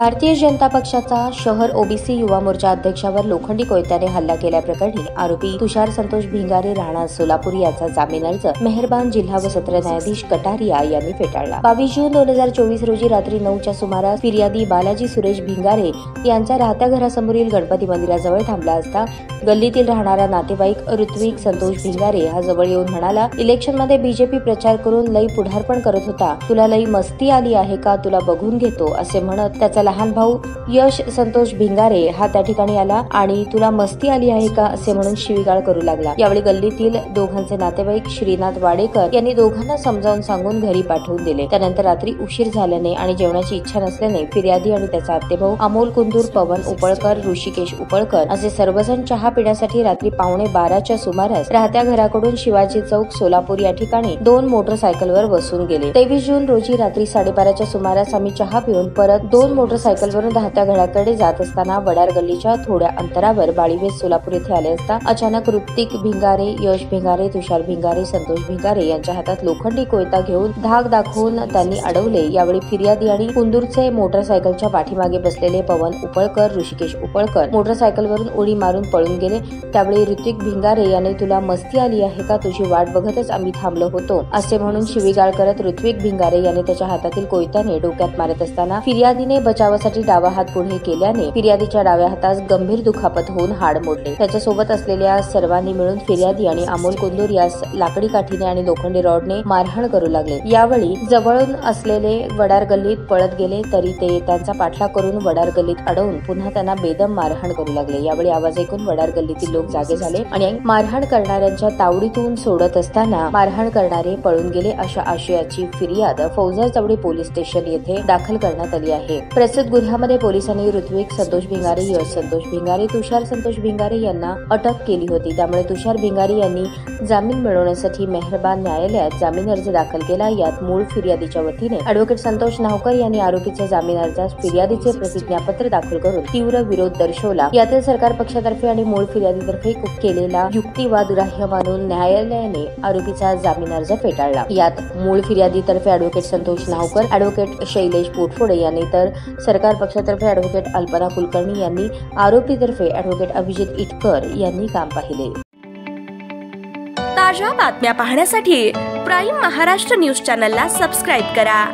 भारतीय जनता पक्षाचा शहर ओबीसी युवा मोर्चा अध्यक्षावर लोखंडी कोयत्याने हल्ला केल्याप्रकरणी आरोपी तुषार संतोष भिंगारे राहणार सोलापूर याचा जामीन अर्ज मेहरबान जिल्हा व सत्र न्यायाधीश कटारिया यांनी फेटाळला। 22 जून 2024 रोजी रात्री 9च्या सुमारास फिर्यादी बालाजी सुरेश भिंगारे यांच्या राहत्या घरासमोरील गणपती मंदिराजवळ थांबला असता गल्लीतील राहणारा नातेवाईक ऋत्विक संतोष भिंगारे हा जवळ येऊन म्हणाला, इलेक्शनमध्ये बीजेपी प्रचार करून लई पुढारपण करत होता, तुला लई मस्ती आली आहे का, तुला बघून घेतो असे म्हणत त्याचा लहान भाऊ यश संतोष भिंगारे हा त्या ठिकाणी आला आणि तुला मस्ती आली आहे का असे म्हणून शिवीगाळ करू लागला। यावेळी गल्लीतील दोघांचे नातेवाईक श्रीनाथ वाडेकर यांनी दोघांना समजावून सांगून घरी पाठवून दिले। त्यानंतर रात्री उशीर झाल्याने आणि जेवणाची इच्छा नसल्याने फिर्यादी आणि त्याचा आतेभाऊ अमोल कुंदूर, पवन उपळकर, ऋषिकेश उपळकर असे सर्वजण चहा पिण्यासाठी रात्री 11:15च्या सुमारास राहत्या घराकडून शिवाजी चौक सोलापूर या ठिकाणी 2 मोटरसायकलवर बसून गेले। 23 जून रोजी रात्री 12:30च्या सुमारास आम्ही चहा पिऊन परत 2 मोटरसायकलवरून राहत्या घराकडे जात असताना वडार गल्लीच्या थोड्या अंतरावर बाळीवेस सोलापूर येथे आले असता अचानक ऋत्विक भिंगारे, यश भिंगारे, तुषार भिंगारे, संतोष भिंगारे यांच्या हातात लोखंडी कोयता घेऊन धाक दाखवून त्यांनी अडवले। यावेळी फिर्यादी आणि कुंदूरचे मोटरसायकलच्या पाठीमागे बसलेले पवन उपळकर, ऋषिकेश उपळकर मोटरसायकलवरून उडी मारून पळून गेले। त्यावेळी ऋत्विक भिंगारे याने तुला मस्ती आली आहे का, तुझी वाट बघतच आम्ही थांबलो होतो असे म्हणून शिवीगाळ करत ऋत्विक भिंगारे याने त्याच्या हातातील कोयत्याने डोक्यात मारत असताना फिर्यादीने बचावासाठी डावा हात पुढे केल्याने फिर्यादीच्या डाव्या हातास गंभीर दुखापत होऊन हाड मोडले। त्याच्यासोबत असलेल्या सर्वांनी मिळून फिर्यादी आणि अमोल कुंदूर यास लाकडी काठीने आणि लोखंडी रॉडने मारहाण करू लागले। यावेळी जवळून असलेले वडार गल्लीत पळत गेले तरी ते त्यांचा पाठलाग करून वडार गल्लीत अडवून पुन्हा त्यांना बेदम मारहाण करू लागले। यावेळी आवाज ऐकून वडार गल्लीतील लोक जागे झाले आणि मारहाण करणाऱ्यांच्या तावडीतून सोडत असताना मारहाण करणारे पळून गेले अशा आशयाची फिर्याद फौजा चौडी पोलीस स्टेशन येथे दाखल करण्यात आली आहे। प्रस्तुत गुन्ह्यामध्ये पोलिसांनी ऋत्विक संतोष भिंगारे, यश संतोष भिंगारे, तुषार संतोष भिंगारे यांना अटक केली होती। त्यामुळे तुषार भिंगारे यांनी जामीन मिळवण्यासाठी मेहरबान न्यायालयात जामीन अर्ज दाखल केला। यात मूळ फिर्यादीच्या वतीने ॲडव्होकेट संतोष नावकर यांनी आरोपीच्या जामीन अर्जास फिर्यादीचे प्रतिज्ञापत्र दाखल करून तीव्र विरोध दर्शवला। यातील सरकार पक्षातर्फे आणि मूळ फिर्यादीतर्फे केलेला युक्तिवाद ग्राह्य मानून न्यायालयाने आरोपीचा जामीन अर्ज फेटाळला। यात मूळ फिर्यादीतर्फे ॲडव्होकेट संतोष नावकर, ॲडव्होकेट शैलेश पोटफोडे यांनी तर सरकार पक्षातर्फे ॲडव्होकेट अल्पना कुलकर्णी यांनी, आरोपीतर्फे ॲडव्होकेट अभिजित इटकर यांनी काम पाहिले। ताज्या बातम्या पाहण्यासाठी प्राईम महाराष्ट्र न्यूज चॅनलला सबस्क्राईब करा।